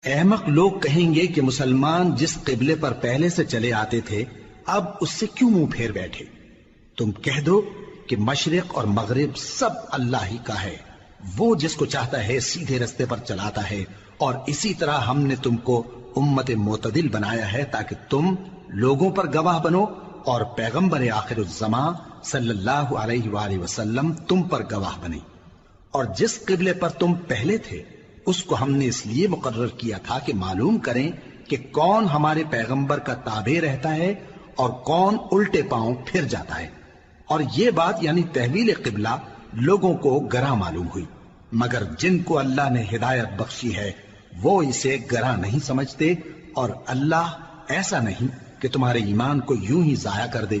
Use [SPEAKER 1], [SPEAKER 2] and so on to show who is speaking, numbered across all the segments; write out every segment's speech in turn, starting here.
[SPEAKER 1] احمق لوگ کہیں گے کہ مسلمان جس قبلے پر پہلے سے چلے آتے تھے اب اس سے کیوں منہ پھیر بیٹھے؟ تم کہہ دو کہ مشرق اور مغرب سب اللہ ہی کا ہے، وہ جس کو چاہتا ہے سیدھے رستے پر چلاتا ہے، اور اسی طرح ہم نے تم کو امت معتدل بنایا ہے تاکہ تم لوگوں پر گواہ بنو اور پیغمبر آخر الزمان صلی اللہ علیہ وآلہ وسلم تم پر گواہ بنے۔ اور جس قبلے پر تم پہلے تھے اس کو ہم نے اس لیے مقرر کیا تھا کہ معلوم کریں کہ کون ہمارے پیغمبر کا تابع رہتا ہے اور کون الٹے پاؤں پھر جاتا ہے۔ اور یہ بات یعنی تحویل قبلہ لوگوں کو گراں معلوم ہوئی، مگر جن کو اللہ نے ہدایت بخشی ہے وہ اسے گراں نہیں سمجھتے، اور اللہ ایسا نہیں کہ تمہارے ایمان کو یوں ہی ضائع کر دے۔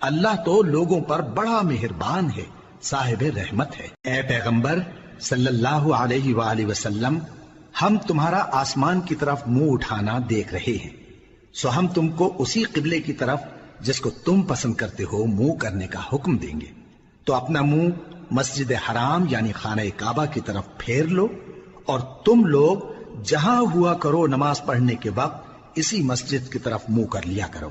[SPEAKER 1] اللہ تو لوگوں پر بڑا مہربان ہے، صاحب رحمت ہے۔ اے پیغمبر صلی اللہ علیہ وآلہ وسلم، ہم تمہارا آسمان کی طرف منہ اٹھانا دیکھ رہے ہیں، سو ہم تم کو اسی قبلے کی طرف جس کو تم پسند کرتے ہو منہ کرنے کا حکم دیں گے۔ تو اپنا منہ مسجد حرام یعنی خانہ کعبہ کی طرف پھیر لو، اور تم لوگ جہاں ہوا کرو نماز پڑھنے کے وقت اسی مسجد کی طرف منہ کر لیا کرو۔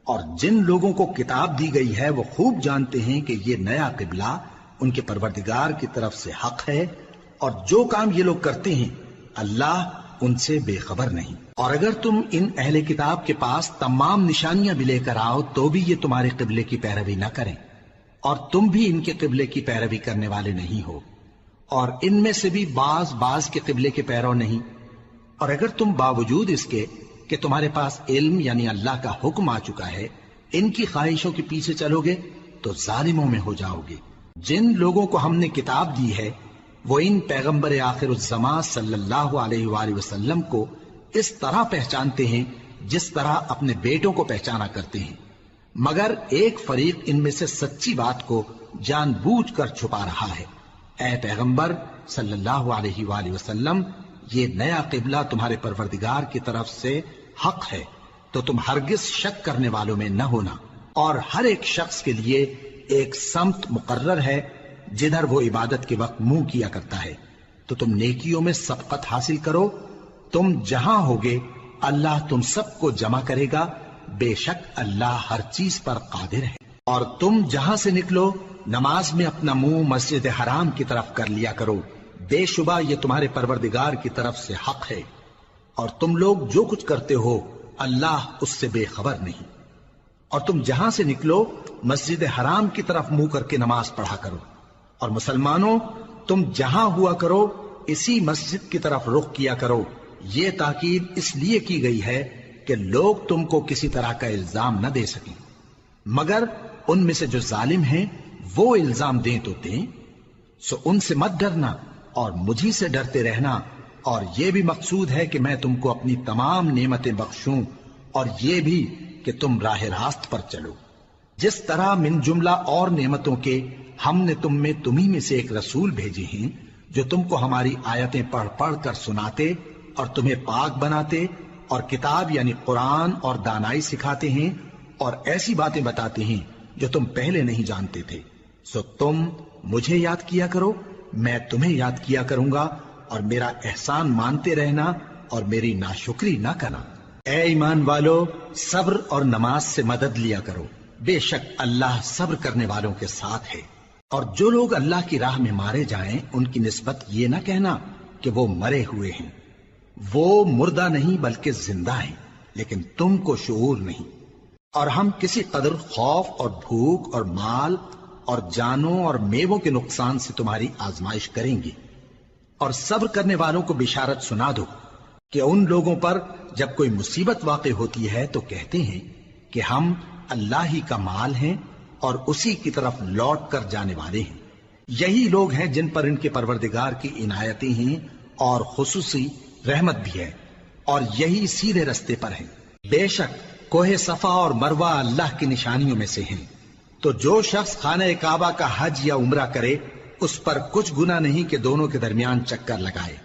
[SPEAKER 1] اور جن لوگوں کو کتاب دی گئی ہے وہ خوب جانتے ہیں کہ یہ نیا قبلہ ان کے پروردگار کی طرف سے حق ہے، اور جو کام یہ لوگ کرتے ہیں اللہ ان سے بے خبر نہیں۔ اور اگر تم ان اہل کتاب کے پاس تمام نشانیاں بھی لے کر آؤ تو بھی یہ تمہارے قبلے کی پیروی نہ کریں، اور تم بھی ان کے قبلے کی پیروی کرنے والے نہیں ہو، اور ان میں سے بھی بعض کے قبلے کے پیرو نہیں۔ اور اگر تم باوجود اس کے کہ تمہارے پاس علم یعنی اللہ کا حکم آ چکا ہے ان کی خواہشوں کے پیچھے چلو گے تو ظالموں میں ہو جاؤ گے۔ جن لوگوں کو ہم نے کتاب دی ہے وہ ان پیغمبر آخر الزمان صلی اللہ علیہ وآلہ وسلم کو اس طرح پہچانتے ہیں جس طرح اپنے بیٹوں کو پہچانا کرتے ہیں، مگر ایک فریق ان میں سے سچی بات کو جان بوجھ کر چھپا رہا ہے۔ اے پیغمبر صلی اللہ علیہ وآلہ وسلم، یہ نیا قبلہ تمہارے پروردگار کی طرف سے حق ہے، تو تم ہرگز شک کرنے والوں میں نہ ہونا، اور ہر ایک شخص کے لیے ایک سمت مقرر ہے جدھر وہ عبادت کے وقت منہ کیا کرتا ہے، تو تم نیکیوں میں سبقت حاصل کرو۔ تم جہاں ہوگے اللہ تم سب کو جمع کرے گا، بے شک اللہ ہر چیز پر قادر ہے۔ اور تم جہاں سے نکلو نماز میں اپنا منہ مسجد حرام کی طرف کر لیا کرو، بے شبہ یہ تمہارے پروردگار کی طرف سے حق ہے، اور تم لوگ جو کچھ کرتے ہو اللہ اس سے بے خبر نہیں۔ اور تم جہاں سے نکلو مسجد حرام کی طرف منہ کر کے نماز پڑھا کرو، اور مسلمانوں تم جہاں ہوا کرو اسی مسجد کی طرف رخ کیا کرو۔ یہ تاکید اس لیے کی گئی ہے کہ لوگ تم کو کسی طرح کا الزام نہ دے سکیں، مگر ان میں سے جو ظالم ہیں وہ الزام دیں تو دیں، سو ان سے مت ڈرنا اور مجھی سے ڈرتے رہنا، اور یہ بھی مقصود ہے کہ میں تم کو اپنی تمام نعمتیں بخشوں، اور یہ بھی کہ تم راہ راست پر چلو۔ جس طرح من جملہ اور نعمتوں کے ہم نے تمہیں میں سے ایک رسول بھیجے ہیں جو تم کو ہماری آیتیں پڑھ پڑھ کر سناتے اور تمہیں پاک بناتے، اور کتاب یعنی قرآن اور دانائی سکھاتے ہیں، اور ایسی باتیں بتاتے ہیں جو تم پہلے نہیں جانتے تھے، سو تم مجھے یاد کیا کرو، میں تمہیں یاد کیا کروں گا، اور میرا احسان مانتے رہنا اور میری ناشکری نہ کرنا۔ اے ایمان والو، صبر اور نماز سے مدد لیا کرو، بے شک اللہ صبر کرنے والوں کے ساتھ ہے۔ اور جو لوگ اللہ کی راہ میں مارے جائیں ان کی نسبت یہ نہ کہنا کہ وہ مرے ہوئے ہیں، وہ مردہ نہیں بلکہ زندہ ہیں، لیکن تم کو شعور نہیں۔ اور ہم کسی قدر خوف اور بھوک اور مال اور جانوں اور میووں کے نقصان سے تمہاری آزمائش کریں گے، اور صبر کرنے والوں کو بشارت سنا دو کہ ان لوگوں پر جب کوئی مصیبت واقع ہوتی ہے تو کہتے ہیں کہ ہم اللہ ہی کا مال ہیں اور اسی کی طرف لوٹ کر جانے والے ہیں۔ یہی لوگ ہیں جن پر ان کے پروردگار کی عنایتیں ہیں اور خصوصی رحمت بھی ہے، اور یہی سیدھے رستے پر ہیں۔ بے شک کوہ صفا اور مروہ اللہ کی نشانیوں میں سے ہیں، تو جو شخص خانہ کعبہ کا حج یا عمرہ کرے اس پر کچھ گناہ نہیں کہ دونوں کے درمیان چکر لگائے،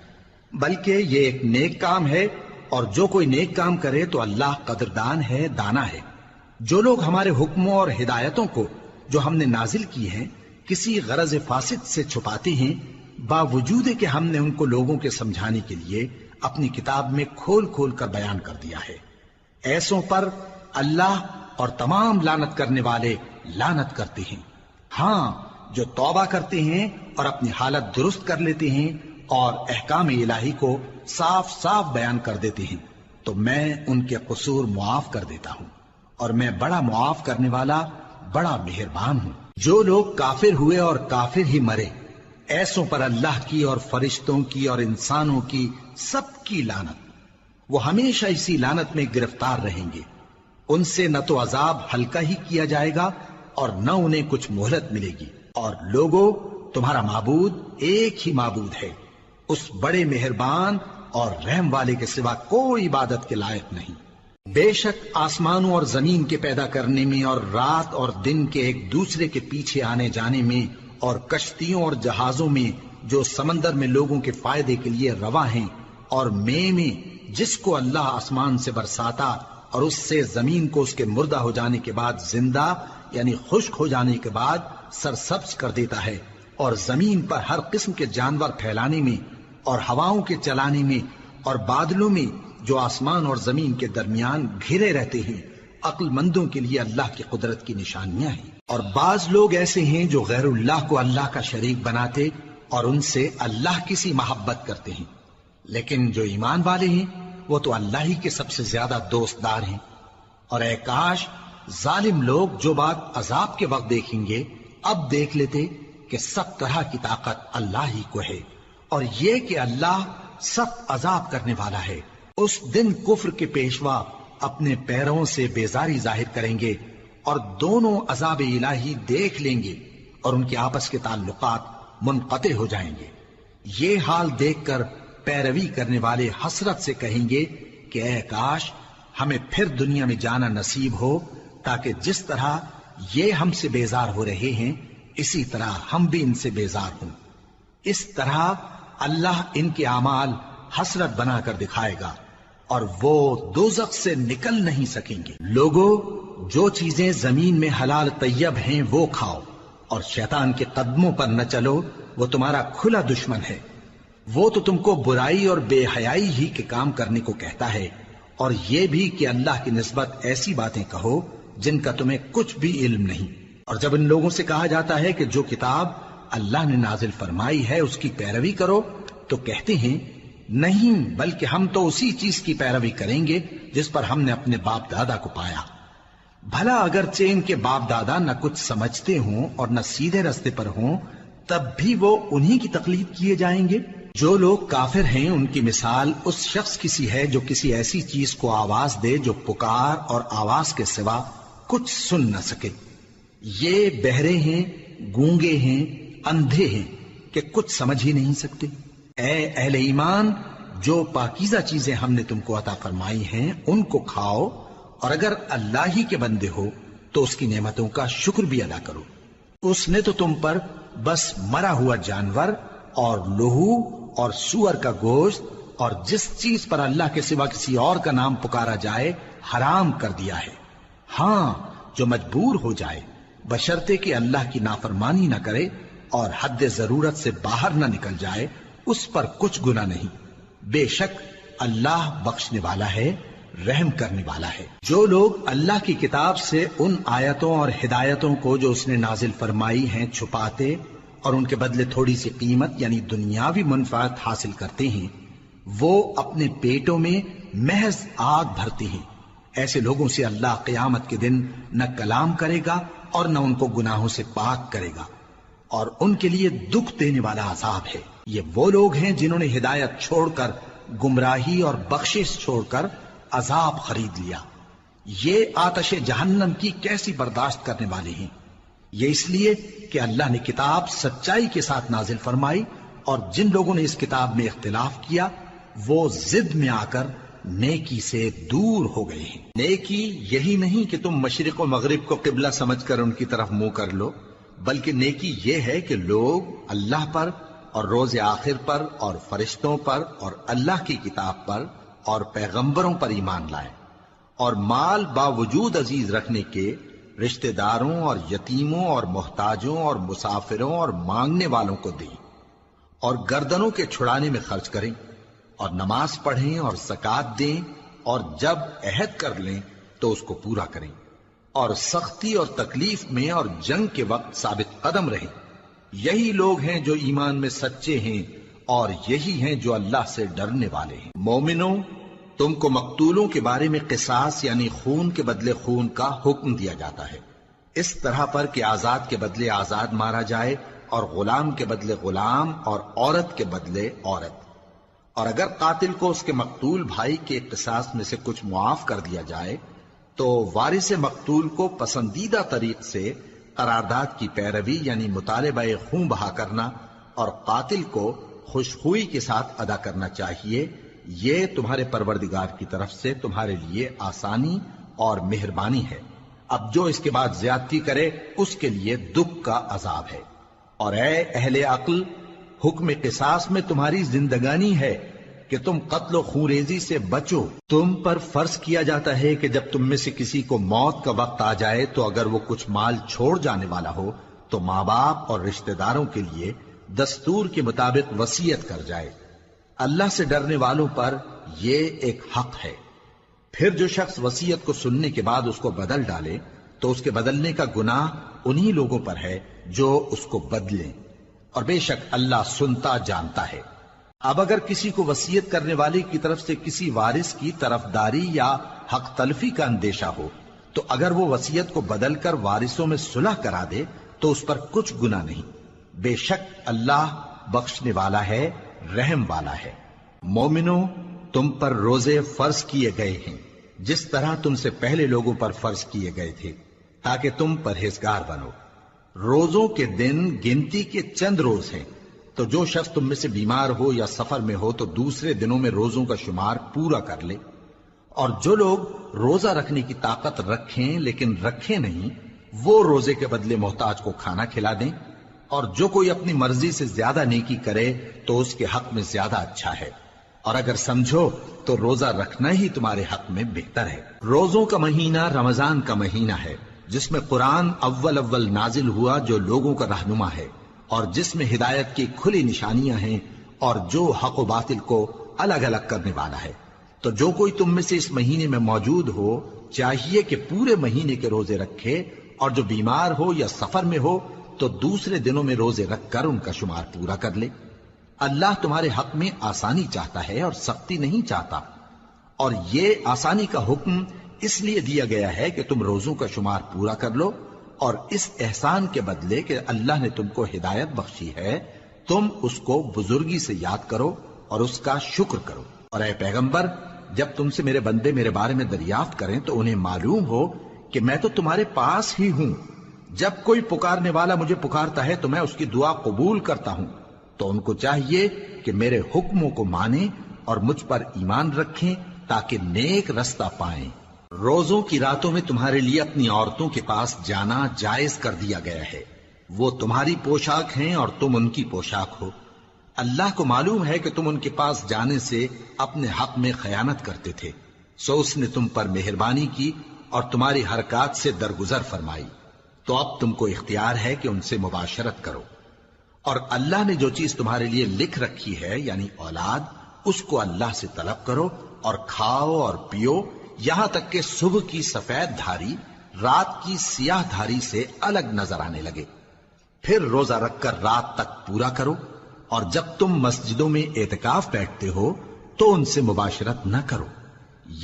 [SPEAKER 1] بلکہ یہ ایک نیک کام ہے، اور جو کوئی نیک کام کرے تو اللہ قدردان ہے، دانا ہے۔ جو لوگ ہمارے حکموں اور ہدایتوں کو جو ہم نے نازل کی ہیں کسی غرض فاسد سے چھپاتے ہیں، باوجود کہ ہم نے ان کو لوگوں کے سمجھانے کے لیے اپنی کتاب میں کھول کھول کر بیان کر دیا ہے۔ ایسوں پر اللہ اور تمام لعنت کرنے والے لعنت کرتے ہیں۔ ہاں، جو توبہ کرتے ہیں اور اپنی حالت درست کر لیتے ہیں اور احکام الہی کو صاف صاف بیان کر دیتے ہیں تو میں ان کے قصور معاف کر دیتا ہوں، اور میں بڑا معاف کرنے والا، بڑا مہربان ہوں۔ جو لوگ کافر ہوئے اور کافر ہی مرے، ایسوں پر اللہ کی اور فرشتوں کی اور انسانوں کی سب کی لعنت، وہ ہمیشہ اسی لعنت میں گرفتار رہیں گے۔ ان سے نہ تو عذاب ہلکا ہی کیا جائے گا اور نہ انہیں کچھ مہلت ملے گی۔ اور لوگوں، تمہارا معبود ایک ہی معبود ہے، اس بڑے مہربان اور رحم والے کے سوا کوئی عبادت کے لائق نہیں۔ بے شک آسمانوں اور زمین کے پیدا کرنے میں اور رات اور دن کے ایک دوسرے کے پیچھے آنے جانے میں اور کشتیوں اور جہازوں میں جو سمندر میں لوگوں کے فائدے کے لیے رواں ہیں، اور میں جس کو اللہ آسمان سے برساتا اور اس سے زمین کو اس کے مردہ ہو جانے کے بعد زندہ یعنی خشک ہو جانے کے بعد سرسبز کر دیتا ہے، اور زمین پر ہر قسم کے جانور پھیلانے میں اور ہواؤں کے چلانے میں اور بادلوں میں جو آسمان اور زمین کے درمیان گھرے رہتے ہیں، عقل مندوں کے لیے اللہ کی قدرت کی نشانیاں ہیں۔ اور بعض لوگ ایسے ہیں جو غیر اللہ کو اللہ کا شریک بناتے اور ان سے اللہ کی سی محبت کرتے ہیں، لیکن جو ایمان والے ہیں وہ تو اللہ ہی کے سب سے زیادہ دوست دار ہیں۔ اور اے کاش ظالم لوگ جو بات عذاب کے وقت دیکھیں گے اب دیکھ لیتے کہ سب طرح کی طاقت اللہ ہی کو ہے، اور یہ کہ اللہ سخت عذاب کرنے والا ہے۔ اس دن کفر کے پیشوا اپنے پیروں سے بیزاری ظاہر کریں گے اور دونوں عذاب الہی دیکھ لیں گے اور ان کے آپس کے تعلقات منقطع ہو جائیں گے۔ یہ حال دیکھ کر پیروی کرنے والے حسرت سے کہیں گے کہ اے کاش ہمیں پھر دنیا میں جانا نصیب ہو، تاکہ جس طرح یہ ہم سے بیزار ہو رہے ہیں اسی طرح ہم بھی ان سے بیزار ہوں۔ اس طرح اللہ ان کے اعمال حسرت بنا کر دکھائے گا اور وہ دوزخ سے نکل نہیں سکیں گے۔ لوگوں، جو چیزیں زمین میں حلال طیب ہیں وہ کھاؤ، اور شیطان کے قدموں پر نہ چلو، وہ تمہارا کھلا دشمن ہے۔ وہ تو تم کو برائی اور بے حیائی ہی کے کام کرنے کو کہتا ہے، اور یہ بھی کہ اللہ کی نسبت ایسی باتیں کہو جن کا تمہیں کچھ بھی علم نہیں۔ اور جب ان لوگوں سے کہا جاتا ہے کہ جو کتاب اللہ نے نازل فرمائی ہے اس کی پیروی کرو، تو کہتے ہیں نہیں، بلکہ ہم تو اسی چیز کی پیروی کریں گے جس پر ہم نے اپنے باپ دادا کو پایا۔ بھلا اگرچہ ان کے باپ دادا نہ کچھ سمجھتے ہوں اور نہ سیدھے رستے پر ہوں، تب بھی وہ انہی کی تقلید کیے جائیں گے۔ جو لوگ کافر ہیں ان کی مثال اس شخص کی سی ہے جو کسی ایسی چیز کو آواز دے جو پکار اور آواز کے سوا کچھ سن نہ سکے۔ یہ بہرے ہیں، گونگے ہیں، اندھے ہیں کہ کچھ سمجھ ہی نہیں سکتے۔ اے اہل ایمان، جو پاکیزہ چیزیں ہم نے تم کو عطا فرمائی ہیں ان کو کھاؤ، اور اگر اللہ ہی کے بندے ہو تو اس کی نعمتوں کا شکر بھی ادا کرو۔ اس نے تو تم پر بس مرا ہوا جانور اور لہو اور سور کا گوشت اور جس چیز پر اللہ کے سوا کسی اور کا نام پکارا جائے حرام کر دیا ہے۔ ہاں، جو مجبور ہو جائے بشرطے کہ اللہ کی نافرمانی نہ کرے اور حد ضرورت سے باہر نہ نکل جائے، اس پر کچھ گناہ نہیں۔ بے شک اللہ بخشنے والا ہے، رحم کرنے والا ہے۔ جو لوگ اللہ کی کتاب سے ان آیتوں اور ہدایتوں کو جو اس نے نازل فرمائی ہیں چھپاتے اور ان کے بدلے تھوڑی سی قیمت یعنی دنیاوی منفعت حاصل کرتے ہیں، وہ اپنے پیٹوں میں محض آگ بھرتے ہیں۔ ایسے لوگوں سے اللہ قیامت کے دن نہ کلام کرے گا اور نہ ان کو گناہوں سے پاک کرے گا، اور ان کے لیے دکھ دینے والا عذاب ہے۔ یہ وہ لوگ ہیں جنہوں نے ہدایت چھوڑ کر گمراہی اور بخشش چھوڑ کر عذاب خرید لیا۔ یہ آتش جہنم کی کیسی برداشت کرنے والے ہیں۔ یہ اس لیے کہ اللہ نے کتاب سچائی کے ساتھ نازل فرمائی، اور جن لوگوں نے اس کتاب میں اختلاف کیا وہ ضد میں آ کر نیکی سے دور ہو گئے ہیں۔ نیکی یہی نہیں کہ تم مشرق و مغرب کو قبلہ سمجھ کر ان کی طرف منہ کر لو، بلکہ نیکی یہ ہے کہ لوگ اللہ پر اور روز آخر پر اور فرشتوں پر اور اللہ کی کتاب پر اور پیغمبروں پر ایمان لائیں، اور مال باوجود عزیز رکھنے کے رشتہ داروں اور یتیموں اور محتاجوں اور مسافروں اور مانگنے والوں کو دیں، اور گردنوں کے چھڑانے میں خرچ کریں،
[SPEAKER 2] اور نماز پڑھیں اور زکات دیں، اور جب عہد کر لیں تو اس کو پورا کریں، اور سختی اور تکلیف میں اور جنگ کے وقت ثابت قدم رہیں۔ یہی لوگ ہیں جو ایمان میں سچے ہیں، اور یہی ہیں جو اللہ سے ڈرنے والے ہیں۔ مومنوں، تم کو مقتولوں کے بارے میں قصاص یعنی خون کے بدلے خون کا حکم دیا جاتا ہے، اس طرح پر کہ آزاد کے بدلے آزاد مارا جائے، اور غلام کے بدلے غلام، اور عورت کے بدلے عورت۔ اور اگر قاتل کو اس کے مقتول بھائی کے قصاص میں سے کچھ معاف کر دیا جائے تو وارث مقتول کو پسندیدہ طریق سے قرارداد کی پیروی یعنی مطالبہ خون بہا کرنا اور قاتل کو خوشخوئی کے ساتھ ادا کرنا چاہیے۔ یہ تمہارے پروردگار کی طرف سے تمہارے لیے آسانی اور مہربانی ہے۔ اب جو اس کے بعد زیادتی کرے اس کے لیے دکھ کا عذاب ہے۔ اور اے اہل عقل، حکم قصاص میں تمہاری زندگانی ہے کہ تم قتل و خونریزی سے بچو۔ تم پر فرض کیا جاتا ہے کہ جب تم میں سے کسی کو موت کا وقت آ جائے تو اگر وہ کچھ مال چھوڑ جانے والا ہو تو ماں باپ اور رشتہ داروں کے لیے دستور کے مطابق وصیت کر جائے۔ اللہ سے ڈرنے والوں پر یہ ایک حق ہے۔ پھر جو شخص وصیت کو سننے کے بعد اس کو بدل ڈالے تو اس کے بدلنے کا گناہ انہی لوگوں پر ہے جو اس کو بدلیں، اور بے شک اللہ سنتا جانتا ہے۔ اب اگر کسی کو وصیت کرنے والے کی طرف سے کسی وارث کی طرفداری یا حق تلفی کا اندیشہ ہو تو اگر وہ وصیت کو بدل کر وارثوں میں صلح کرا دے تو اس پر کچھ گناہ نہیں، بے شک اللہ بخشنے والا ہے، رحم والا ہے۔ مومنوں، تم پر روزے فرض کیے گئے ہیں جس طرح تم سے پہلے لوگوں پر فرض کیے گئے تھے تاکہ تم پرہیزگار بنو۔ روزوں کے دن گنتی کے چند روز ہیں، تو جو شخص تم میں سے بیمار ہو یا سفر میں ہو تو دوسرے دنوں میں روزوں کا شمار پورا کر لے۔ اور جو لوگ روزہ رکھنے کی طاقت رکھیں لیکن رکھیں نہیں، وہ روزے کے بدلے محتاج کو کھانا کھلا دیں۔ اور جو کوئی اپنی مرضی سے زیادہ نیکی کرے تو اس کے حق میں زیادہ اچھا ہے، اور اگر سمجھو تو روزہ رکھنا ہی تمہارے حق میں بہتر ہے۔ روزوں کا مہینہ رمضان کا مہینہ ہے جس میں قرآن اول نازل ہوا، جو لوگوں کا رہنما ہے اور جس میں ہدایت کی کھلی نشانیاں ہیں، اور جو حق و باطل کو الگ الگ کرنے والا ہے۔ تو جو کوئی تم میں سے اس مہینے میں موجود ہو چاہیے کہ پورے مہینے کے روزے رکھے، اور جو بیمار ہو یا سفر میں ہو تو دوسرے دنوں میں روزے رکھ کر ان کا شمار پورا کر لے۔ اللہ تمہارے حق میں آسانی چاہتا ہے اور سختی نہیں چاہتا، اور یہ آسانی کا حکم اس لیے دیا گیا ہے کہ تم روزوں کا شمار پورا کر لو، اور اس احسان کے بدلے کہ اللہ نے تم کو ہدایت بخشی ہے تم اس کو بزرگی سے یاد کرو اور اس کا شکر کرو۔ اور اے پیغمبر، جب تم سے میرے بندے میرے بارے میں دریافت کریں تو انہیں معلوم ہو کہ میں تو تمہارے پاس ہی ہوں۔ جب کوئی پکارنے والا مجھے پکارتا ہے تو میں اس کی دعا قبول کرتا ہوں، تو ان کو چاہیے کہ میرے حکموں کو مانیں اور مجھ پر ایمان رکھیں تاکہ نیک رستہ پائیں۔ روزوں کی راتوں میں تمہارے لیے اپنی عورتوں کے پاس جانا جائز کر دیا گیا ہے، وہ تمہاری پوشاک ہیں اور تم ان کی پوشاک ہو۔ اللہ کو معلوم ہے کہ تم ان کے پاس جانے سے اپنے حق میں خیانت کرتے تھے، سو اس نے تم پر مہربانی کی اور تمہاری حرکات سے درگزر فرمائی، تو اب تم کو اختیار ہے کہ ان سے مباشرت کرو۔ اور اللہ نے جو چیز تمہارے لیے لکھ رکھی ہے یعنی اولاد، اس کو اللہ سے طلب کرو اور کھاؤ اور پیو، یہاں تک کہ صبح کی سفید دھاری رات کی سیاہ دھاری سے الگ نظر آنے لگے۔ پھر روزہ رکھ کر رات تک پورا کرو، اور جب تم مسجدوں میں اعتکاف بیٹھتے ہو تو ان سے مباشرت نہ کرو،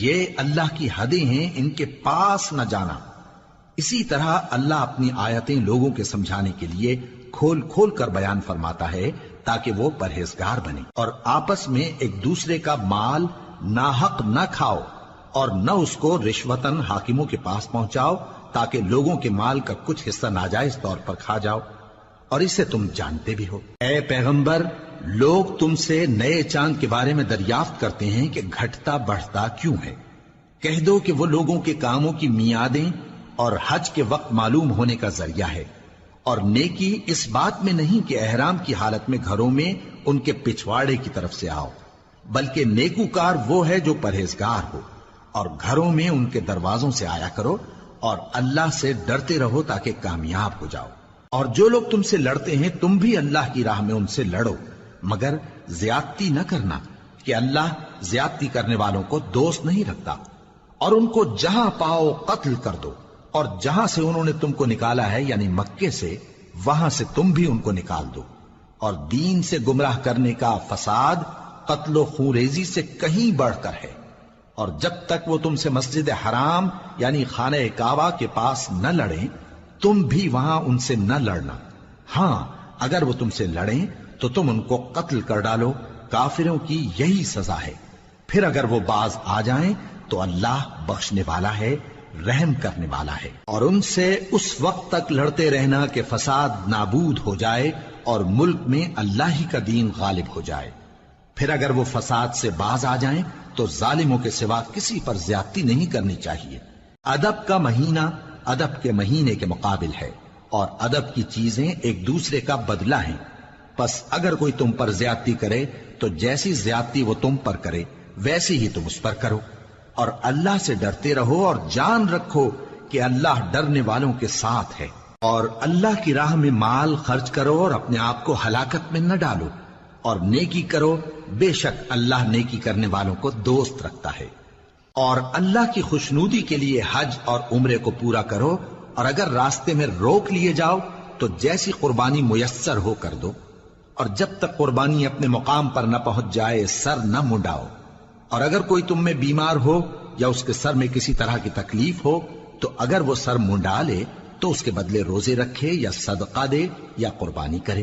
[SPEAKER 2] یہ اللہ کی حدیں ہیں، ان کے پاس نہ جانا۔ اسی طرح اللہ اپنی آیتیں لوگوں کے سمجھانے کے لیے کھول کھول کر بیان فرماتا ہے تاکہ وہ پرہیزگار بنے۔ اور آپس میں ایک دوسرے کا مال ناحق نہ کھاؤ، اور نہ اس کو رشوتاً حاکموں کے پاس پہنچاؤ تاکہ لوگوں کے مال کا کچھ حصہ ناجائز طور پر کھا جاؤ، اور اسے تم جانتے بھی ہو۔ اے پیغمبر، لوگ تم سے نئے چاند کے بارے میں دریافت کرتے ہیں کہ گھٹتا بڑھتا کیوں ہے۔ کہہ دو کہ وہ لوگوں کے کاموں کی میعادیں اور حج کے وقت معلوم ہونے کا ذریعہ ہے، اور نیکی اس بات میں نہیں کہ احرام کی حالت میں گھروں میں ان کے پچھواڑے کی طرف سے آؤ، بلکہ نیکوکار وہ ہے جو پرہیزگار ہو، اور گھروں میں ان کے دروازوں سے آیا کرو، اور اللہ سے ڈرتے رہو تاکہ کامیاب ہو جاؤ۔ اور جو لوگ تم سے لڑتے ہیں تم بھی اللہ کی راہ میں ان سے لڑو، مگر زیادتی نہ کرنا، کہ اللہ زیادتی کرنے والوں کو دوست نہیں رکھتا، اور ان کو جہاں پاؤ قتل کر دو، اور جہاں سے انہوں نے تم کو نکالا ہے یعنی مکے سے، وہاں سے تم بھی ان کو نکال دو۔ اور دین سے گمراہ کرنے کا فساد قتل و خونریزی سے کہیں بڑھ کر ہے، اور جب تک وہ تم سے مسجد حرام یعنی خانہ کعبہ کے پاس نہ لڑیں تم بھی وہاں ان سے نہ لڑنا۔ ہاں اگر وہ تم سے لڑیں تو تم ان کو قتل کر ڈالو، کافروں کی یہی سزا ہے۔ پھر اگر وہ باز آ جائیں تو اللہ بخشنے والا ہے، رحم کرنے والا ہے۔ اور ان سے اس وقت تک لڑتے رہنا کہ فساد نابود ہو جائے اور ملک میں اللہ ہی کا دین غالب ہو جائے۔ پھر اگر وہ فساد سے باز آ جائیں تو ظالموں کے سوا کسی پر زیادتی نہیں کرنی چاہیے۔ ادب کا مہینہ ادب کے مہینے کے مقابل ہے، اور ادب کی چیزیں ایک دوسرے کا بدلہ ہیں۔ پس اگر کوئی تم پر زیادتی کرے تو جیسی زیادتی وہ تم پر کرے ویسی ہی تم اس پر کرو، اور اللہ سے ڈرتے رہو اور جان رکھو کہ اللہ ڈرنے والوں کے ساتھ ہے۔ اور اللہ کی راہ میں مال خرچ کرو اور اپنے آپ کو ہلاکت میں نہ ڈالو، اور نیکی کرو، بے شک اللہ نیکی کرنے والوں کو دوست رکھتا ہے۔ اور اللہ کی خوشنودی کے لیے حج اور عمرے کو پورا کرو، اور اگر راستے میں روک لیے جاؤ تو جیسی قربانی میسر ہو کر دو، اور جب تک قربانی اپنے مقام پر نہ پہنچ جائے سر نہ منڈاؤ۔ اور اگر کوئی تم میں بیمار ہو یا اس کے سر میں کسی طرح کی تکلیف ہو تو اگر وہ سر منڈا لے تو اس کے بدلے روزے رکھے یا صدقہ دے یا قربانی کرے۔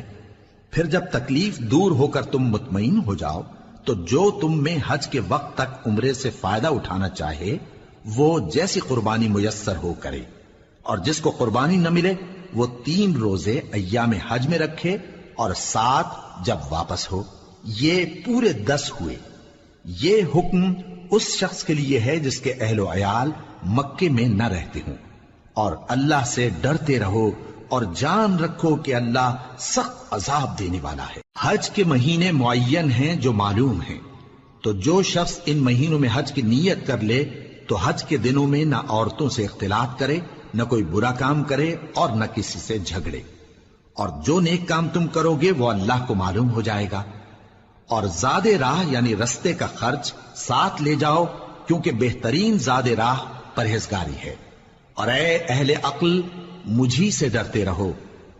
[SPEAKER 2] پھر جب تکلیف دور ہو کر تم مطمئن ہو جاؤ تو جو تم میں حج کے وقت تک عمرے سے فائدہ اٹھانا چاہے وہ جیسی قربانی میسر ہو کرے، اور جس کو قربانی نہ ملے وہ 3 روزے ایام حج میں رکھے اور 7 جب واپس ہو، یہ پورے 10 ہوئے۔ یہ حکم اس شخص کے لیے ہے جس کے اہل و عیال مکے میں نہ رہتے ہوں۔ اور اللہ سے ڈرتے رہو اور جان رکھو کہ اللہ سخت عذاب دینے والا ہے۔ حج کے مہینے معین ہیں جو معلوم ہیں، تو جو شخص ان مہینوں میں حج کی نیت کر لے تو حج کے دنوں میں نہ عورتوں سے اختلاط کرے، نہ کوئی برا کام کرے اور نہ کسی سے جھگڑے۔ اور جو نیک کام تم کرو گے وہ اللہ کو معلوم ہو جائے گا۔ اور زاد راہ یعنی رستے کا خرچ ساتھ لے جاؤ، کیونکہ بہترین زاد راہ پرہیزگاری ہے۔ اور اے اہل عقل مجھی سے ڈرتے رہو،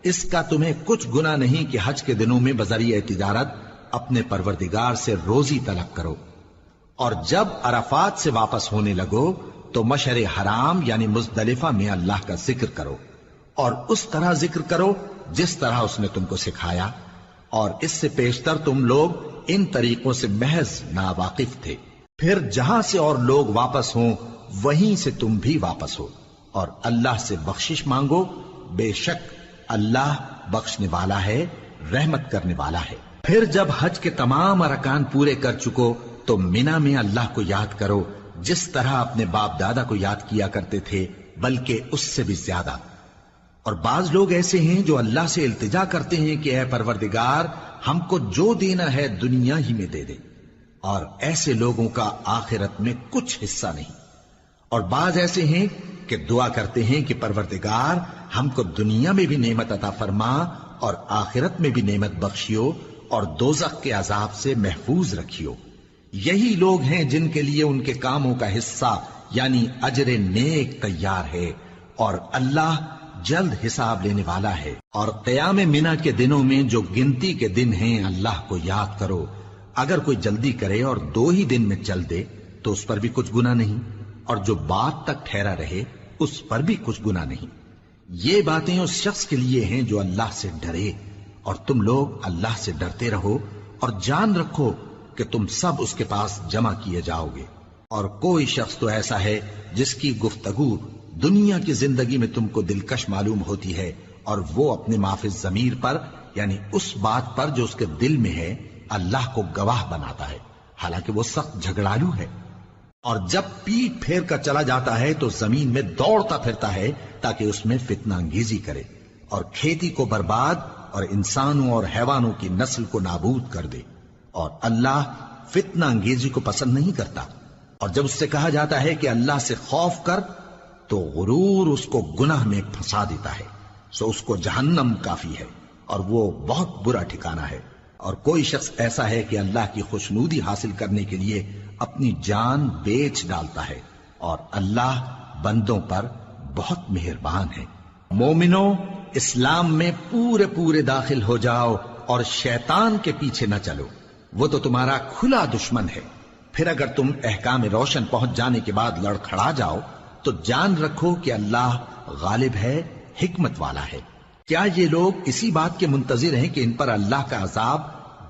[SPEAKER 2] اس کا تمہیں کچھ گناہ نہیں کہ حج کے دنوں میں بذریعہ تجارت اپنے پروردگار سے روزی طلب کرو۔ اور جب عرفات سے واپس ہونے لگو تو مشعر حرام یعنی مزدلفہ میں اللہ کا ذکر کرو، اور اس طرح ذکر کرو جس طرح اس نے تم کو سکھایا، اور اس سے پیشتر تم لوگ ان طریقوں سے محض ناواقف تھے۔ پھر جہاں سے اور لوگ واپس ہوں وہیں سے تم بھی واپس ہو، اور اللہ سے بخشش مانگو، بے شک اللہ بخشنے والا ہے، رحمت کرنے والا ہے۔ پھر جب حج کے تمام ارکان پورے کر چکو تو مینا میں اللہ کو یاد کرو جس طرح اپنے باپ دادا کو یاد کیا کرتے تھے، بلکہ اس سے بھی زیادہ۔ اور بعض لوگ ایسے ہیں جو اللہ سے التجا کرتے ہیں کہ اے پروردگار ہم کو جو دینا ہے دنیا ہی میں دے دے، اور ایسے لوگوں کا آخرت میں کچھ حصہ نہیں۔ اور بعض ایسے ہیں کہ دعا کرتے ہیں کہ پروردگار ہم کو دنیا میں بھی نعمت عطا فرما اور آخرت میں بھی نعمت بخشیو اور دوزخ کے عذاب سے محفوظ رکھیو۔ یہی لوگ ہیں جن کے لیے ان کے کاموں کا حصہ یعنی اجر نیک تیار ہے، اور اللہ جلد حساب لینے والا ہے۔ اور قیام منا کے دنوں میں جو گنتی کے دن ہیں اللہ کو یاد کرو، اگر کوئی جلدی کرے اور 2 ہی دن میں چل دے تو اس پر بھی کچھ گناہ نہیں، اور جو بات تک ٹھہرا رہے اس پر بھی کچھ گناہ نہیں۔ یہ باتیں اس شخص کے لیے ہیں جو اللہ سے ڈرے، اور تم لوگ اللہ سے ڈرتے رہو اور جان رکھو کہ تم سب اس کے پاس جمع کیے جاؤ گے۔ اور کوئی شخص تو ایسا ہے جس کی گفتگو دنیا کی زندگی میں تم کو دلکش معلوم ہوتی ہے، اور وہ اپنے معافی ضمیر پر یعنی اس بات پر جو اس کے دل میں ہے اللہ کو گواہ بناتا ہے، حالانکہ وہ سخت جھگڑالو ہے۔ اور جب پیٹ پھیر کر چلا جاتا ہے تو زمین میں دوڑتا پھرتا ہے تاکہ اس میں فتنہ انگیزی کرے اور کھیتی کو برباد اور انسانوں اور حیوانوں کی نسل کو نابود کر دے، اور اللہ فتنہ انگیزی کو پسند نہیں کرتا۔ اور جب اس سے کہا جاتا ہے کہ اللہ سے خوف کر تو غرور اس کو گناہ میں پھنسا دیتا ہے، سو اس کو جہنم کافی ہے اور وہ بہت برا ٹھکانہ ہے۔ اور کوئی شخص ایسا ہے کہ اللہ کی خوشنودی حاصل کرنے کے لیے اپنی جان بیچ ڈالتا ہے، اور اللہ بندوں پر بہت مہربان ہے۔ مومنو، اسلام میں پورے پورے داخل ہو جاؤ اور شیطان کے پیچھے نہ چلو، وہ تو تمہارا کھلا دشمن ہے۔ پھر اگر تم احکام روشن پہنچ جانے کے بعد لڑکھڑا جاؤ تو جان رکھو کہ اللہ غالب ہے، حکمت والا ہے۔ کیا یہ لوگ اسی بات کے منتظر ہیں کہ ان پر اللہ کا عذاب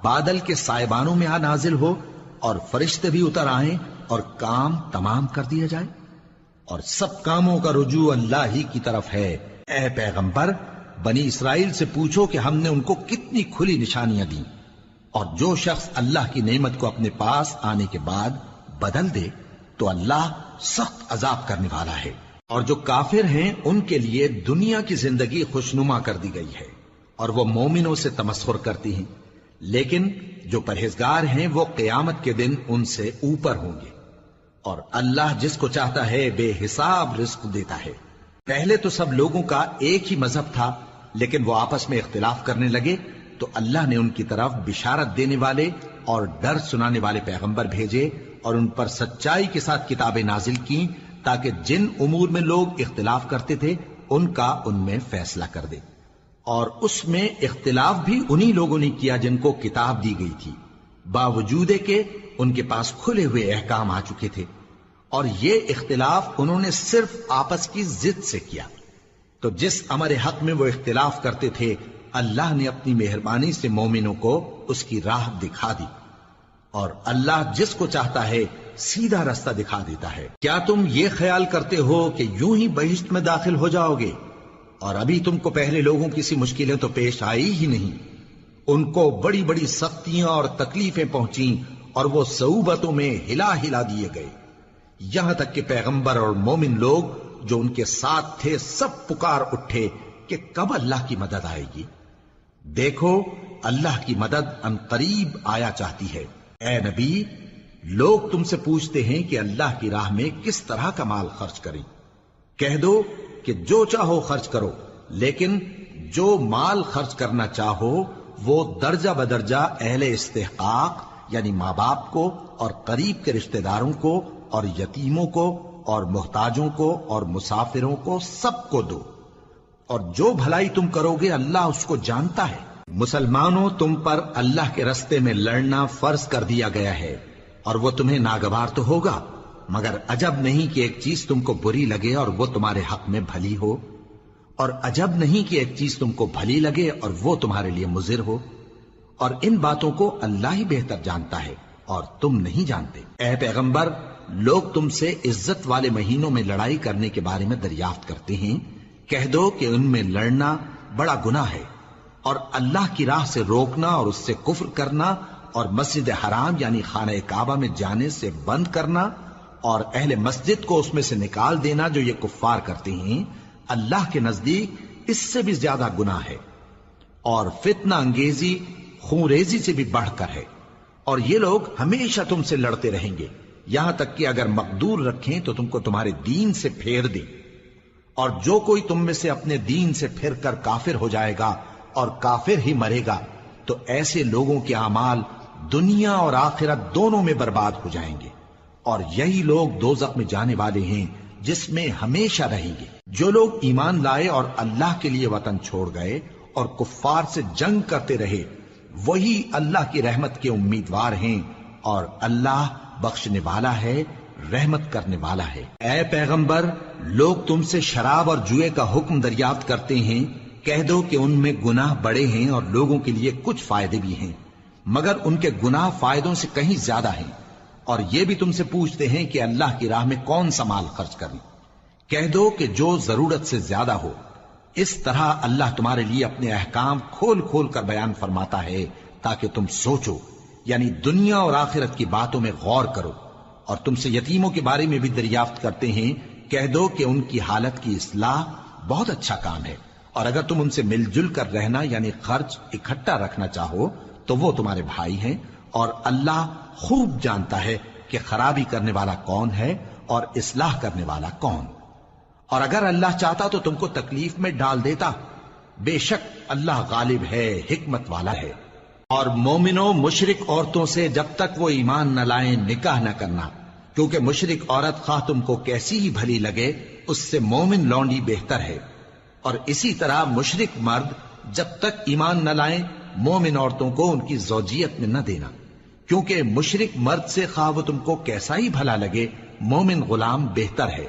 [SPEAKER 2] بادل کے سائبانوں میں آ نازل ہو اور فرشتے بھی اتر آئیں اور کام تمام کر دیا جائے؟ اور سب کاموں کا رجوع اللہ ہی کی طرف ہے۔ اے پیغمبر، بنی اسرائیل سے پوچھو کہ ہم نے ان کو کتنی کھلی نشانیاں دیں، اور جو شخص اللہ کی نعمت کو اپنے پاس آنے کے بعد بدل دے تو اللہ سخت عذاب کرنے والا ہے۔ اور جو کافر ہیں ان کے لیے دنیا کی زندگی خوشنما کر دی گئی ہے، اور وہ مومنوں سے تمسخر کرتی ہیں، لیکن جو پرہیزگار ہیں وہ قیامت کے دن ان سے اوپر ہوں گے۔ اور اللہ جس کو چاہتا ہے بے حساب رزق دیتا ہے۔ پہلے تو سب لوگوں کا ایک ہی مذہب تھا، لیکن وہ آپس میں اختلاف کرنے لگے تو اللہ نے ان کی طرف بشارت دینے والے اور ڈر سنانے والے پیغمبر بھیجے، اور ان پر سچائی کے ساتھ کتابیں نازل کی تاکہ جن امور میں لوگ اختلاف کرتے تھے ان کا ان میں فیصلہ کر دے۔ اور اس میں اختلاف بھی انہی لوگوں نے کیا جن کو کتاب دی گئی تھی، باوجود کہ ان کے پاس کھلے ہوئے احکام آ چکے تھے، اور یہ اختلاف انہوں نے صرف آپس کی ضد سے کیا۔ تو جس امر حق میں وہ اختلاف کرتے تھے اللہ نے اپنی مہربانی سے مومنوں کو اس کی راہ دکھا دی، اور اللہ جس کو چاہتا ہے سیدھا رستہ دکھا دیتا ہے۔ کیا تم یہ خیال کرتے ہو کہ یوں ہی بہشت میں داخل ہو جاؤ گے، اور ابھی تم کو پہلے لوگوں کی سی مشکلیں تو پیش آئی ہی نہیں؟ ان کو بڑی بڑی سختیاں اور تکلیفیں پہنچیں، اور وہ صعوبتوں میں ہلا ہلا دیے گئے، یہاں تک کہ پیغمبر اور مومن لوگ جو ان کے ساتھ تھے سب پکار اٹھے کہ کب اللہ کی مدد آئے گی۔ دیکھو اللہ کی مدد ان قریب آیا چاہتی ہے۔ اے نبی، لوگ تم سے پوچھتے ہیں کہ اللہ کی راہ میں کس طرح کا مال خرچ کریں۔ کہہ دو کہ جو چاہو خرچ کرو، لیکن جو مال خرچ کرنا چاہو وہ درجہ بدرجہ اہل استحقاق یعنی ماں باپ کو اور قریب کے رشتہ داروں کو اور یتیموں کو اور محتاجوں کو اور مسافروں کو سب کو دو، اور جو بھلائی تم کرو گے اللہ اس کو جانتا ہے۔ مسلمانوں، تم پر اللہ کے رستے میں لڑنا فرض کر دیا گیا ہے، اور وہ تمہیں ناگوار تو ہوگا، مگر عجب نہیں کہ ایک چیز تم کو بری لگے اور وہ تمہارے حق میں بھلی ہو، اور عجب نہیں کہ ایک چیز تم کو بھلی لگے اور وہ تمہارے لیے مضر ہو، اور ان باتوں کو اللہ ہی بہتر جانتا ہے اور تم نہیں جانتے۔ اے پیغمبر، لوگ تم سے عزت والے مہینوں میں لڑائی کرنے کے بارے میں دریافت کرتے ہیں، کہہ دو کہ ان میں لڑنا بڑا گناہ ہے، اور اللہ کی راہ سے روکنا اور اس سے کفر کرنا اور مسجد حرام یعنی خانہ کعبہ میں جانے سے بند کرنا اور اہل مسجد کو اس میں سے نکال دینا جو یہ کفار کرتے ہیں، اللہ کے نزدیک اس سے بھی زیادہ گناہ ہے، اور فتنہ انگیزی خونریزی سے بھی بڑھ کر ہے۔ اور یہ لوگ ہمیشہ تم سے لڑتے رہیں گے، یہاں تک کہ اگر مقدور رکھیں تو تم کو تمہارے دین سے پھیر دیں، اور جو کوئی تم میں سے اپنے دین سے پھر کر کافر ہو جائے گا اور کافر ہی مرے گا تو ایسے لوگوں کے اعمال دنیا اور آخرت دونوں میں برباد ہو جائیں گے، اور یہی لوگ دوزخ میں جانے والے ہیں جس میں ہمیشہ رہیں گے۔ جو لوگ ایمان لائے اور اللہ کے لیے وطن چھوڑ گئے اور کفار سے جنگ کرتے رہے وہی اللہ کی رحمت کے امیدوار ہیں، اور اللہ بخشنے والا ہے، رحمت کرنے والا ہے۔ اے پیغمبر، لوگ تم سے شراب اور جوئے کا حکم دریافت کرتے ہیں، کہہ دو کہ ان میں گناہ بڑے ہیں اور لوگوں کے لیے کچھ فائدے بھی ہیں، مگر ان کے گناہ فائدوں سے کہیں زیادہ ہیں۔ اور یہ بھی تم سے پوچھتے ہیں کہ اللہ کی راہ میں کون سا مال خرچ کریں، کہہ دو کہ جو ضرورت سے زیادہ ہو۔ اس طرح اللہ تمہارے لیے اپنے احکام کھول کھول کر بیان فرماتا ہے تاکہ تم سوچو، یعنی دنیا اور آخرت کی باتوں میں غور کرو۔ اور تم سے یتیموں کے بارے میں بھی دریافت کرتے ہیں، کہہ دو کہ ان کی حالت کی اصلاح بہت اچھا کام ہے، اور اگر تم ان سے مل جل کر رہنا یعنی خرچ اکٹھا رکھنا چاہو تو وہ تمہارے بھائی ہیں، اور اللہ خوب جانتا ہے کہ خرابی کرنے والا کون ہے اور اصلاح کرنے والا کون۔ اور اگر اللہ چاہتا تو تم کو تکلیف میں ڈال دیتا، بے شک اللہ غالب ہے، حکمت والا ہے۔ اور مومنوں مشرک عورتوں سے جب تک وہ ایمان نہ لائیں نکاح نہ کرنا، کیونکہ مشرک عورت خواہ تم کو کیسی ہی بھلی لگے اس سے مومن لونڈی بہتر ہے، اور اسی طرح مشرک مرد جب تک ایمان نہ لائیں مومن عورتوں کو ان کی زوجیت میں نہ دینا، کیونکہ مشرک مرد سے خواہ وہ تم کو کیسا ہی بھلا لگے مومن غلام بہتر ہے۔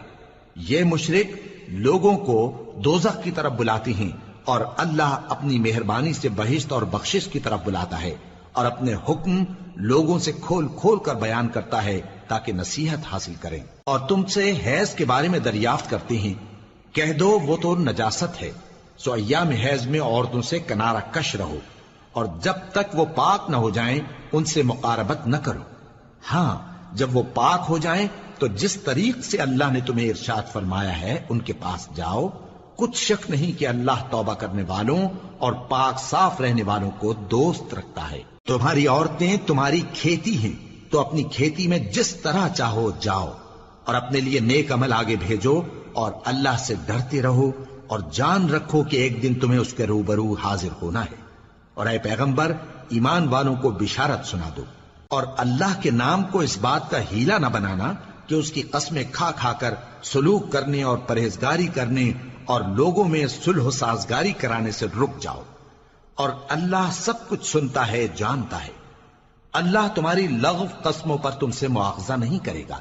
[SPEAKER 2] یہ مشرک لوگوں کو دوزخ کی طرف بلاتی ہیں، اور اللہ اپنی مہربانی سے بہشت اور بخشش کی طرف بلاتا ہے، اور اپنے حکم لوگوں سے کھول کھول کر بیان کرتا ہے تاکہ نصیحت حاصل کریں۔ اور تم سے حیض کے بارے میں دریافت کرتے ہیں، کہہ دو وہ تو نجاست ہے، سو ایام حیض میں عورتوں سے کنارہ کش رہو، اور جب تک وہ پاک نہ ہو جائیں ان سے مقاربت نہ کرو۔ ہاں جب وہ پاک ہو جائیں تو جس طریق سے اللہ نے تمہیں ارشاد فرمایا ہے ان کے پاس جاؤ، کچھ شک نہیں کہ اللہ توبہ کرنے والوں اور پاک صاف رہنے والوں کو دوست رکھتا ہے۔ تمہاری عورتیں تمہاری کھیتی ہیں، تو اپنی کھیتی میں جس طرح چاہو جاؤ، اور اپنے لیے نیک عمل آگے بھیجو، اور اللہ سے ڈرتے رہو، اور جان رکھو کہ ایک دن تمہیں اس کے روبرو حاضر ہونا ہے۔ اور اے پیغمبر ایمان والوں کو بشارت سنا دو، اور اللہ کے نام کو اس بات کا ہیلا نہ بنانا کہ اس کی قسمیں کھا کھا کر سلوک کرنے اور پرہیزگاری کرنے اور لوگوں میں صلح و سازگاری کرانے سے رک جاؤ، اور اللہ سب کچھ سنتا ہے جانتا ہے۔ اللہ تمہاری لغو قسموں پر تم سے مواخذہ نہیں کرے گا،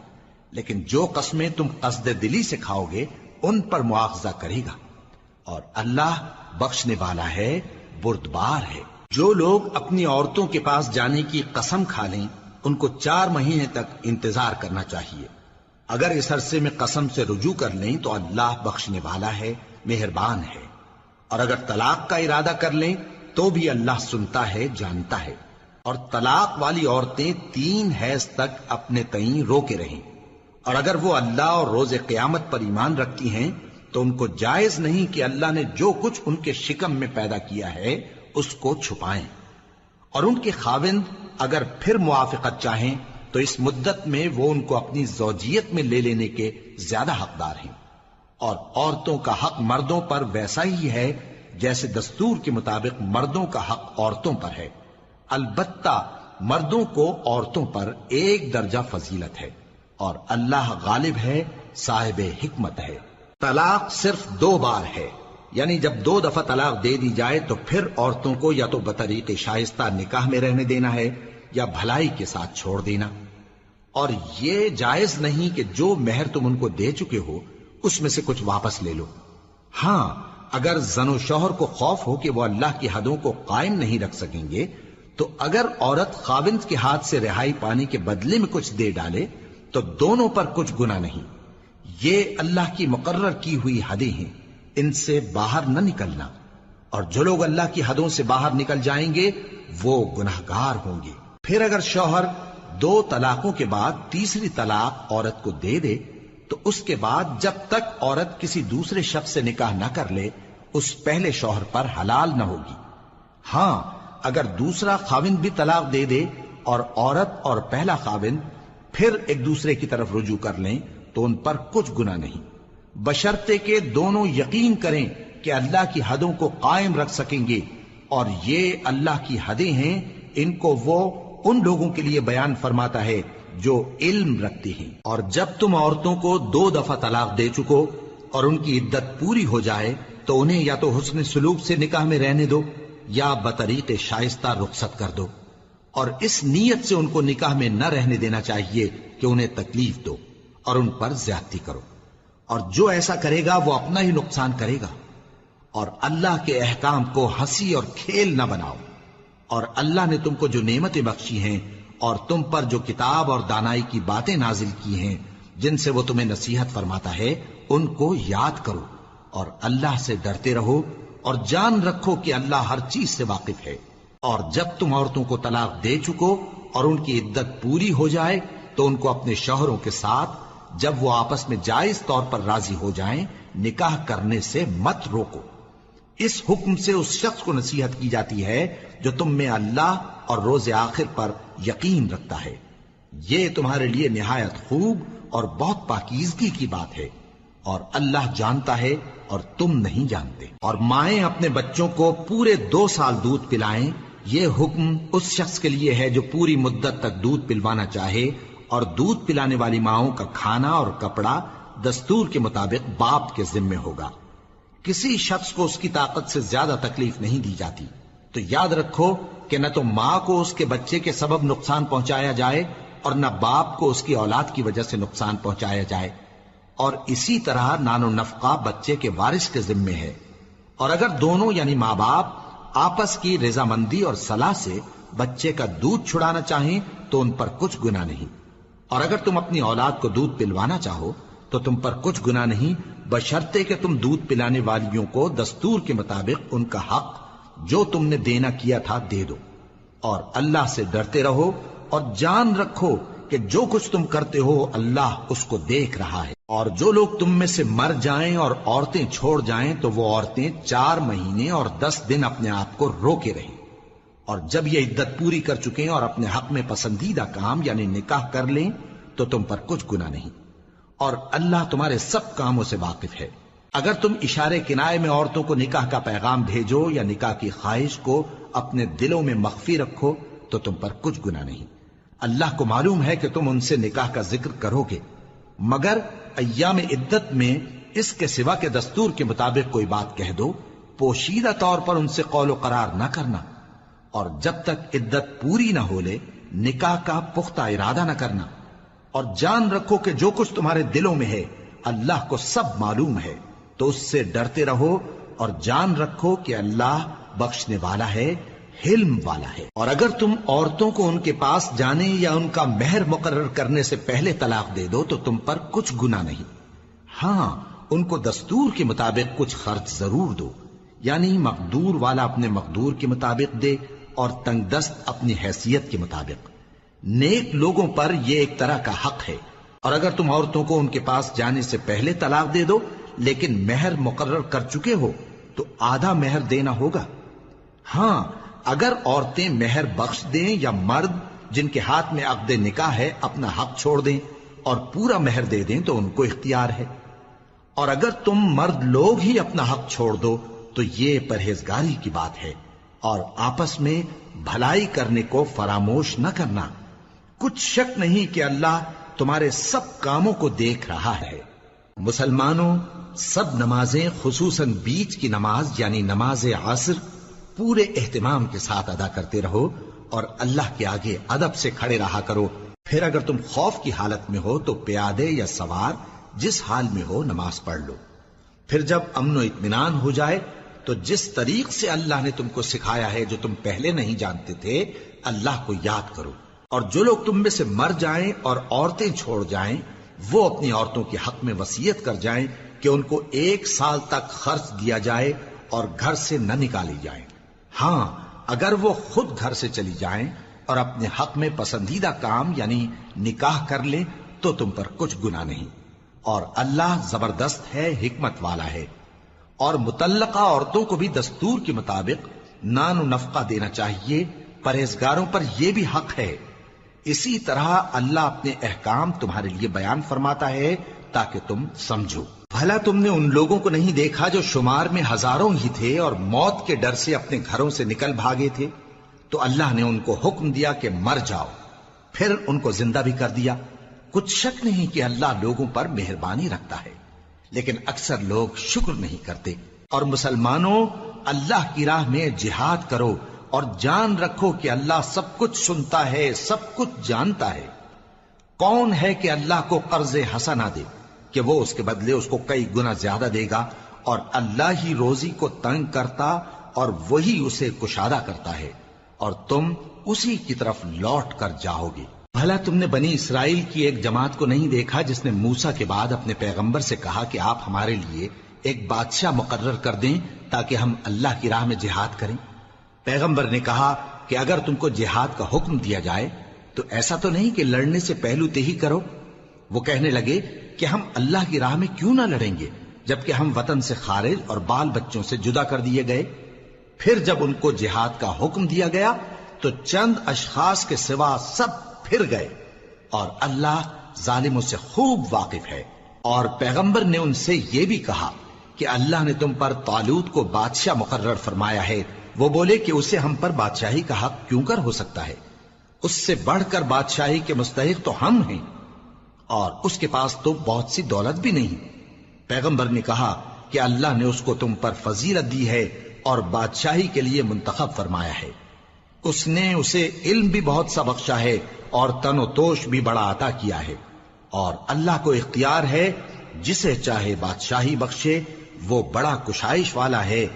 [SPEAKER 2] لیکن جو قسمیں تم قصد دلی سے کھاؤ گے ان پر مواخذہ کرے گا، اور اللہ بخشنے والا ہے بردبار ہے۔ جو لوگ اپنی عورتوں کے پاس جانے کی قسم کھا لیں ان کو 4 مہینے تک انتظار کرنا چاہیے۔ اگر اس عرصے میں قسم سے رجوع کر لیں تو اللہ بخشنے والا ہے، مہربان ہے، اور اگر طلاق کا ارادہ کر لیں تو بھی اللہ سنتا ہے جانتا ہے۔ اور طلاق والی عورتیں 3 حیض تک اپنے تئیں روکے رہیں، اور اگر وہ اللہ اور روز قیامت پر ایمان رکھتی ہیں تو ان کو جائز نہیں کہ اللہ نے جو کچھ ان کے شکم میں پیدا کیا ہے اس کو چھپائیں، اور ان کے خاوند اگر پھر موافقت چاہیں تو اس مدت میں وہ ان کو اپنی زوجیت میں لے لینے کے زیادہ حقدار ہیں۔ اور عورتوں کا حق مردوں پر ویسا ہی ہے جیسے دستور کے مطابق مردوں کا حق عورتوں پر ہے، البتہ مردوں کو عورتوں پر 1 درجہ فضیلت ہے، اور اللہ غالب ہے، صاحب حکمت ہے۔ طلاق صرف 2 بار ہے، یعنی جب 2 دفعہ طلاق دے دی جائے تو پھر عورتوں کو یا تو بطریق شائستہ نکاح میں رہنے دینا ہے یا بھلائی کے ساتھ چھوڑ دینا، اور یہ جائز نہیں کہ جو مہر تم ان کو دے چکے ہو اس میں سے کچھ واپس لے لو۔ ہاں اگر زن و شوہر کو خوف ہو کہ وہ اللہ کی حدوں کو قائم نہیں رکھ سکیں گے تو اگر عورت خاوند کے ہاتھ سے رہائی پانے کے بدلے میں کچھ دے ڈالے تو دونوں پر کچھ گناہ نہیں۔ یہ اللہ کی مقرر کی ہوئی حدیں ہیں، ان سے باہر نہ نکلنا، اور جو لوگ اللہ کی حدوں سے باہر نکل جائیں گے وہ گناہگار ہوں گے۔ پھر اگر شوہر 2 طلاقوں کے بعد تیسری طلاق عورت کو دے دے تو اس کے بعد جب تک عورت کسی دوسرے شخص سے نکاح نہ کر لے اس پہلے شوہر پر حلال نہ ہوگی۔ ہاں اگر دوسرا خاوند بھی طلاق دے دے اور عورت اور پہلا خاوند پھر ایک دوسرے کی طرف رجوع کر لیں تو ان پر کچھ گناہ نہیں، بشرطے کہ دونوں یقین کریں کہ اللہ کی حدوں کو قائم رکھ سکیں گے، اور یہ اللہ کی حدیں ہیں، ان کو وہ ان لوگوں کے لیے بیان فرماتا ہے جو علم رکھتے ہیں۔ اور جب تم عورتوں کو 2 دفعہ طلاق دے چکو اور ان کی عدت پوری ہو جائے تو انہیں یا تو حسن سلوک سے نکاح میں رہنے دو یا بطریق شائستہ رخصت کر دو، اور اس نیت سے ان کو نکاح میں نہ رہنے دینا چاہیے کہ انہیں تکلیف دو اور ان پر زیادتی کرو، اور جو ایسا کرے گا وہ اپنا ہی نقصان کرے گا۔ اور اللہ کے احکام کو ہنسی اور کھیل نہ بناؤ، اور اللہ نے تم کو جو نعمتیں بخشی ہیں اور تم پر جو کتاب اور دانائی کی باتیں نازل کی ہیں جن سے وہ تمہیں نصیحت فرماتا ہے ان کو یاد کرو، اور اللہ سے ڈرتے رہو، اور جان رکھو کہ اللہ ہر چیز سے واقف ہے۔ اور جب تم عورتوں کو طلاق دے چکو اور ان کی عدت پوری ہو جائے تو ان کو اپنے شوہروں کے ساتھ جب وہ آپس میں جائز طور پر راضی ہو جائیں نکاح کرنے سے مت روکو۔ اس حکم سے اس شخص کو نصیحت کی جاتی ہے جو تم میں اللہ اور روز آخر پر یقین رکھتا ہے، یہ تمہارے لیے نہایت خوب اور بہت پاکیزگی کی بات ہے، اور اللہ جانتا ہے اور تم نہیں جانتے۔ اور مائیں اپنے بچوں کو پورے 2 سال دودھ پلائیں یہ حکم اس شخص کے لیے ہے جو پوری مدت تک دودھ پلوانا چاہے، اور دودھ پلانے والی ماؤں کا کھانا اور کپڑا دستور کے مطابق باپ کے ذمے ہوگا۔ کسی شخص کو اس کی طاقت سے زیادہ تکلیف نہیں دی جاتی، تو یاد رکھو کہ نہ تو ماں کو اس کے بچے کے سبب نقصان پہنچایا جائے اور نہ باپ کو اس کی اولاد کی وجہ سے نقصان پہنچایا جائے، اور اسی طرح نان و نفقہ بچے کے وارث کے ذمے ہے۔ اور اگر دونوں یعنی ماں باپ آپس کی رضامندی اور صلاح سے بچے کا دودھ چھڑانا چاہیں تو ان پر کچھ گناہ نہیں، اور اگر تم اپنی اولاد کو دودھ پلوانا چاہو تو تم پر کچھ گناہ نہیں، بشرطے کہ تم دودھ پلانے والیوں کو دستور کے مطابق ان کا حق جو تم نے دینا کیا تھا دے دو، اور اللہ سے ڈرتے رہو اور جان رکھو کہ جو کچھ تم کرتے ہو اللہ اس کو دیکھ رہا ہے۔ اور جو لوگ تم میں سے مر جائیں اور عورتیں چھوڑ جائیں تو وہ عورتیں 4 مہینے اور 10 دن اپنے آپ کو روکے رہیں، اور جب یہ عدت پوری کر چکیں اور اپنے حق میں پسندیدہ کام یعنی نکاح کر لیں تو تم پر کچھ گناہ نہیں، اور اللہ تمہارے سب کاموں سے واقف ہے۔ اگر تم اشارے کنائے میں عورتوں کو نکاح کا پیغام بھیجو یا نکاح کی خواہش کو اپنے دلوں میں مخفی رکھو تو تم پر کچھ گناہ نہیں۔ اللہ کو معلوم ہے کہ تم ان سے نکاح کا ذکر کرو گے، مگر ایام عدت میں اس کے سوا کے دستور کے مطابق کوئی بات کہہ دو، پوشیدہ طور پر ان سے قول و قرار نہ کرنا، اور جب تک عدت پوری نہ ہو لے نکاح کا پختہ ارادہ نہ کرنا، اور جان رکھو کہ جو کچھ تمہارے دلوں میں ہے اللہ کو سب معلوم ہے، تو اس سے ڈرتے رہو اور جان رکھو کہ اللہ بخشنے والا ہے، حلم والا ہے۔ اور اگر تم عورتوں کو ان کے پاس جانے یا ان کا مہر مقرر کرنے سے پہلے طلاق دے دو تو تم پر کچھ گناہ نہیں، ہاں ان کو دستور کے مطابق کچھ خرچ ضرور دو، یعنی مقدور والا اپنے مقدور کے مطابق دے اور تنگ دست اپنی حیثیت کے مطابق۔ نیک لوگوں پر یہ ایک طرح کا حق ہے۔ اور اگر تم عورتوں کو ان کے پاس جانے سے پہلے طلاق دے دو لیکن مہر مقرر کر چکے ہو تو آدھا مہر دینا ہوگا۔ ہاں اگر عورتیں مہر بخش دیں یا مرد جن کے ہاتھ میں عقد نکاح ہے اپنا حق چھوڑ دیں اور پورا مہر دے دیں تو ان کو اختیار ہے، اور اگر تم مرد لوگ ہی اپنا حق چھوڑ دو تو یہ پرہیزگاری کی بات ہے، اور آپس میں بھلائی کرنے کو فراموش نہ کرنا۔ کچھ شک نہیں کہ اللہ تمہارے سب کاموں کو دیکھ رہا ہے۔ مسلمانوں، سب نمازیں خصوصاً بیچ کی نماز یعنی نماز عصر پورے اہتمام کے ساتھ ادا کرتے رہو اور اللہ کے آگے ادب سے کھڑے رہا کرو۔ پھر اگر تم خوف کی حالت میں ہو تو پیادے یا سوار جس حال میں ہو نماز پڑھ لو۔ پھر جب امن و اطمینان ہو جائے تو جس طریق سے اللہ نے تم کو سکھایا ہے جو تم پہلے نہیں جانتے تھے اللہ کو یاد کرو۔ اور جو لوگ تم میں سے مر جائیں اور عورتیں چھوڑ جائیں وہ اپنی عورتوں کے حق میں وصیت کر جائیں کہ ان کو 1 سال تک خرچ دیا جائے اور گھر سے نہ نکالی جائیں۔ ہاں اگر وہ خود گھر سے چلی جائیں اور اپنے حق میں پسندیدہ کام یعنی نکاح کر لیں تو تم پر کچھ گناہ نہیں، اور اللہ زبردست ہے، حکمت والا ہے۔ اور مطلقہ عورتوں کو بھی دستور کے مطابق نان و نفقہ دینا چاہیے، پرہیزگاروں پر یہ بھی حق ہے۔ اسی طرح اللہ اپنے احکام تمہارے لیے بیان فرماتا ہے تاکہ تم سمجھو۔ بھلا تم نے ان لوگوں کو نہیں دیکھا جو شمار میں ہزاروں ہی تھے اور موت کے ڈر سے اپنے گھروں سے نکل بھاگے تھے؟ تو اللہ نے ان کو حکم دیا کہ مر جاؤ، پھر ان کو زندہ بھی کر دیا۔ کچھ شک نہیں کہ اللہ لوگوں پر مہربانی رکھتا ہے، لیکن اکثر لوگ شکر نہیں کرتے۔ اور مسلمانوں، اللہ کی راہ میں جہاد کرو اور جان رکھو کہ اللہ سب کچھ سنتا ہے، سب کچھ جانتا ہے۔ کون ہے کہ اللہ کو قرض حسنہ دے کہ وہ اس کے بدلے اس کو کئی گنا زیادہ دے گا، اور اللہ ہی روزی کو تنگ کرتا اور وہی اسے کشادہ کرتا ہے، اور تم اسی کی طرف لوٹ کر جاؤ گے۔ بھلا تم نے بنی اسرائیل کی ایک جماعت کو نہیں دیکھا جس نے موسیٰ کے بعد اپنے پیغمبر سے کہا کہ آپ ہمارے لیے ایک بادشاہ مقرر کر دیں تاکہ ہم اللہ کی راہ میں جہاد کریں؟ پیغمبر نے کہا کہ اگر تم کو جہاد کا حکم دیا جائے تو ایسا تو نہیں کہ لڑنے سے پہلو تہی کرو۔ وہ کہنے لگے کہ ہم اللہ کی راہ میں کیوں نہ لڑیں گے جبکہ ہم وطن سے خارج اور بال بچوں سے جدا کر دیے گئے۔ پھر جب ان کو جہاد کا حکم دیا گیا تو چند اشخاص کے سوا سب پھر گئے، اور اللہ ظالموں سے خوب واقف ہے۔ اور پیغمبر نے ان سے یہ بھی کہا کہ اللہ نے تم پر طالوت کو بادشاہ مقرر فرمایا ہے، وہ بولے کہ اسے ہم پر بادشاہی کا حق کیوں کر ہو سکتا ہے؟ اس سے بڑھ کر بادشاہی کے مستحق تو ہم ہیں، اور اس کے پاس تو بہت سی دولت بھی نہیں۔ پیغمبر نے کہا کہ اللہ نے اس کو تم پر فضیلت دی ہے اور بادشاہی کے لیے منتخب فرمایا ہے۔ اس نے اسے علم بھی بہت سا بخشا ہے اور تن و توش بھی بڑا عطا کیا ہے، اور اللہ کو اختیار ہے جسے چاہے بادشاہی بخشے، وہ بڑا کشائش والا ہے،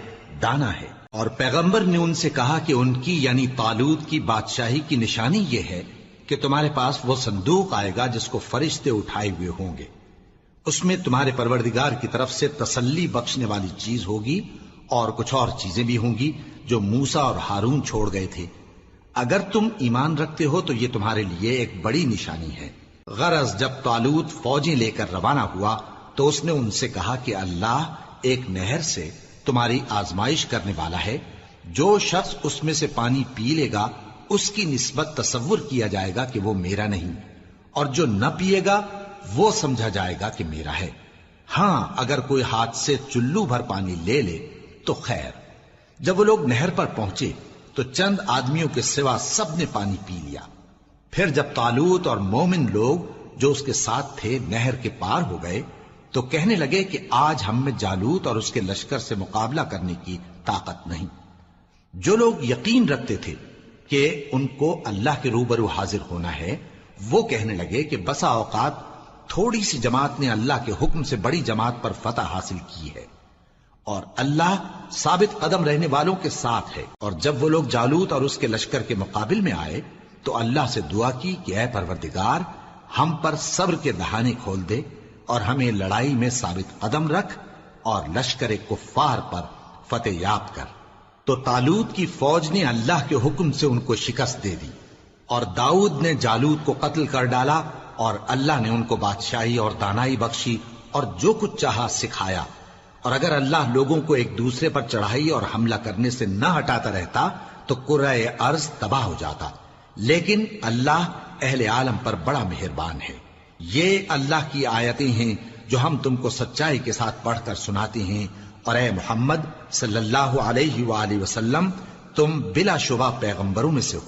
[SPEAKER 2] دانا ہے۔ اور پیغمبر نے ان سے کہا کہ ان کی یعنی طالوت کی بادشاہی کی نشانی یہ ہے کہ تمہارے پاس وہ صندوق آئے گا جس کو فرشتے اٹھائے ہوئے ہوں گے، اس میں تمہارے پروردگار کی طرف سے تسلی بخشنے والی چیز ہوگی اور کچھ اور چیزیں بھی ہوں گی جو موسیٰ اور ہارون چھوڑ گئے تھے۔ اگر تم ایمان رکھتے ہو تو یہ تمہارے لیے ایک بڑی نشانی ہے۔ غرض جب طالوت فوجیں لے کر روانہ ہوا تو اس نے ان سے کہا کہ اللہ ایک نہر سے تمہاری آزمائش کرنے والا ہے، جو شخص اس میں سے پانی پی لے گا اس کی نسبت تصور کیا جائے گا کہ وہ میرا نہیں، اور جو نہ پیے گا وہ سمجھا جائے گا کہ میرا ہے۔ ہاں اگر کوئی ہاتھ سے چلو بھر پانی لے لے تو خیر۔ جب وہ لوگ نہر پر پہنچے تو چند آدمیوں کے سوا سب نے پانی پی لیا۔ پھر جب طالوت اور مومن لوگ جو اس کے ساتھ تھے نہر کے پار ہو گئے تو کہنے لگے کہ آج ہم میں جالوت اور اس کے لشکر سے مقابلہ کرنے کی طاقت نہیں۔ جو لوگ یقین رکھتے تھے کہ ان کو اللہ کے روبرو حاضر ہونا ہے، وہ کہنے لگے کہ بسا اوقات تھوڑی سی جماعت نے اللہ کے حکم سے بڑی جماعت پر فتح حاصل کی ہے، اور اللہ ثابت قدم رہنے والوں کے ساتھ ہے۔ اور جب وہ لوگ جالوت اور اس کے لشکر کے مقابل میں آئے تو اللہ سے دعا کی کہ اے پروردگار، ہم پر صبر کے دہانے کھول دے اور ہمیں لڑائی میں ثابت قدم رکھ اور لشکر کفار پر فتح یاب کر۔ تو طالوت کی فوج نے اللہ کے حکم سے ان کو شکست دے دی، اور داؤد نے جالوت کو قتل کر ڈالا، اور اللہ نے ان کو بادشاہی اور دانائی بخشی اور جو کچھ چاہا سکھایا۔ اور اگر اللہ لوگوں کو ایک دوسرے پر چڑھائی اور حملہ کرنے سے نہ ہٹاتا رہتا تو کرۂ ارض تباہ ہو جاتا، لیکن اللہ اہل عالم پر بڑا مہربان ہے۔ یہ اللہ کی آیتیں ہیں جو ہم تم کو سچائی کے ساتھ پڑھ کر سناتے ہیں، اور اے محمد صلی اللہ علیہ وآلہ وسلم تم بلا شبہ پیغمبروں میں سے ہو۔